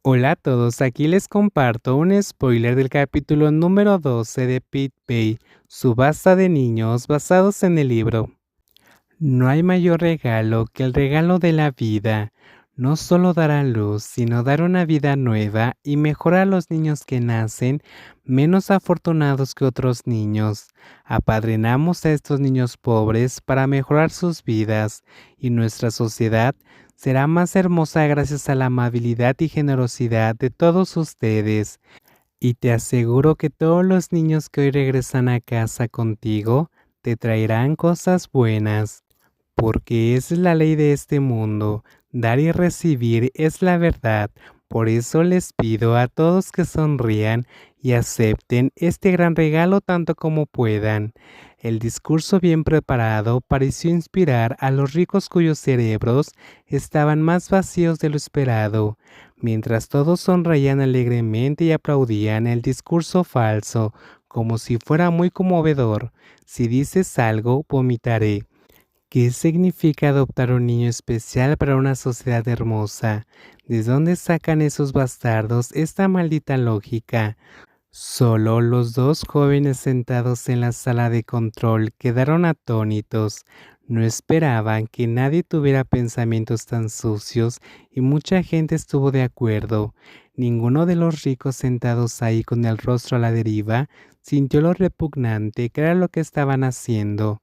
Hola a todos, aquí les comparto un spoiler del capítulo número 12 de Pit Bay, Subasta de niños basados en el libro. No hay mayor regalo que el regalo de la vida. No solo dar a luz, sino dar una vida nueva y mejorar a los niños que nacen menos afortunados que otros niños. Apadrinamos a estos niños pobres para mejorar sus vidas y nuestra sociedad será más hermosa gracias a la amabilidad y generosidad de todos ustedes. Y te aseguro que todos los niños que hoy regresan a casa contigo te traerán cosas buenas. Porque esa es la ley de este mundo, dar y recibir es la verdad. Por eso les pido a todos que sonrían y acepten este gran regalo tanto como puedan. El discurso bien preparado pareció inspirar a los ricos cuyos cerebros estaban más vacíos de lo esperado. Mientras todos sonreían alegremente y aplaudían el discurso falso, como si fuera muy conmovedor. Si dices algo, vomitaré. ¿Qué significa adoptar un niño especial para una sociedad hermosa? ¿De dónde sacan esos bastardos esta maldita lógica? Solo los dos jóvenes sentados en la sala de control quedaron atónitos. No esperaban que nadie tuviera pensamientos tan sucios y mucha gente estuvo de acuerdo. Ninguno de los ricos sentados ahí con el rostro a la deriva sintió lo repugnante que era lo que estaban haciendo.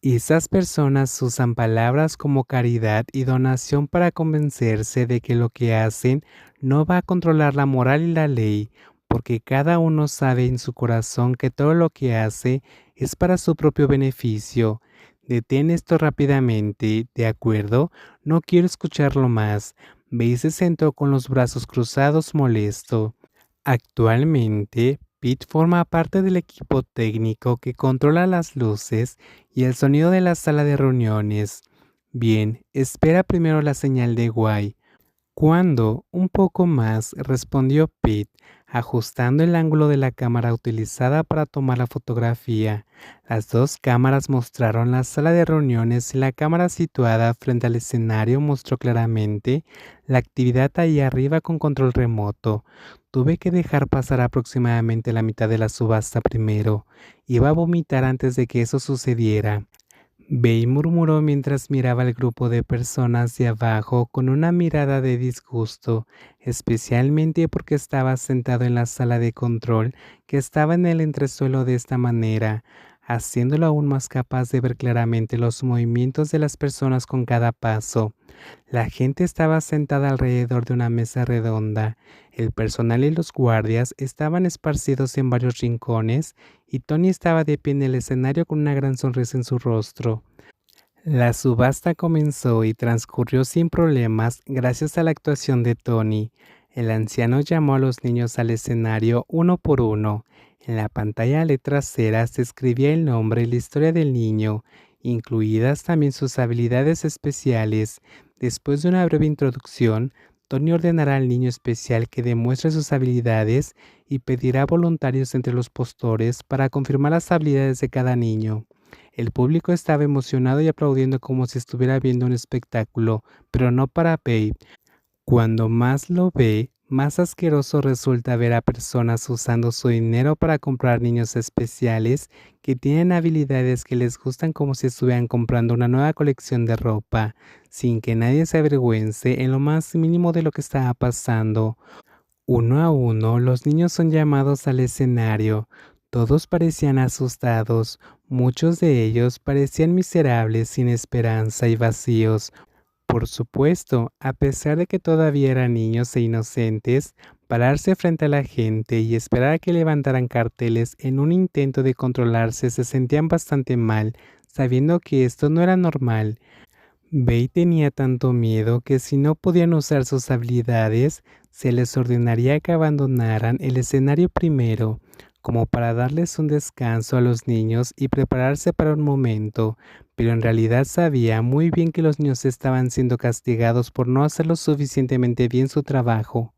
Esas personas usan palabras como caridad y donación para convencerse de que lo que hacen no va a controlar la moral y la ley, porque cada uno sabe en su corazón que todo lo que hace es para su propio beneficio. Detén esto rápidamente, ¿de acuerdo? No quiero escucharlo más. Ve y se sentó con los brazos cruzados molesto. Actualmente, Pete forma parte del equipo técnico que controla las luces y el sonido de la sala de reuniones. Bien, espera primero la señal de Guay. ¿Cuándo? Un poco más, respondió Pete, ajustando el ángulo de la cámara utilizada para tomar la fotografía. Las dos cámaras mostraron la sala de reuniones y la cámara situada frente al escenario mostró claramente la actividad ahí arriba con control remoto. Tuve que dejar pasar aproximadamente la mitad de la subasta primero. Iba a vomitar antes de que eso sucediera. Bey murmuró mientras miraba al grupo de personas de abajo con una mirada de disgusto, especialmente porque estaba sentado en la sala de control que estaba en el entresuelo de esta manera, haciéndolo aún más capaz de ver claramente los movimientos de las personas con cada paso. La gente estaba sentada alrededor de una mesa redonda. El personal y los guardias estaban esparcidos en varios rincones y Tony estaba de pie en el escenario con una gran sonrisa en su rostro. La subasta comenzó y transcurrió sin problemas gracias a la actuación de Tony. El anciano llamó a los niños al escenario uno por uno. En la pantalla trasera se escribía el nombre y la historia del niño, incluidas también sus habilidades especiales. Después de una breve introducción, Tony ordenará al niño especial que demuestre sus habilidades y pedirá voluntarios entre los postores para confirmar las habilidades de cada niño. El público estaba emocionado y aplaudiendo como si estuviera viendo un espectáculo, pero no para Babe. Cuando más lo ve, más asqueroso resulta ver a personas usando su dinero para comprar niños especiales que tienen habilidades que les gustan como si estuvieran comprando una nueva colección de ropa, sin que nadie se avergüence en lo más mínimo de lo que estaba pasando. Uno a uno, los niños son llamados al escenario. Todos parecían asustados, muchos de ellos parecían miserables, sin esperanza y vacíos. Por supuesto, a pesar de que todavía eran niños e inocentes, pararse frente a la gente y esperar a que levantaran carteles en un intento de controlarse se sentían bastante mal, sabiendo que esto no era normal. Bey tenía tanto miedo que si no podían usar sus habilidades, se les ordenaría que abandonaran el escenario primero, como para darles un descanso a los niños y prepararse para un momento, pero en realidad sabía muy bien que los niños estaban siendo castigados por no hacer lo suficientemente bien su trabajo.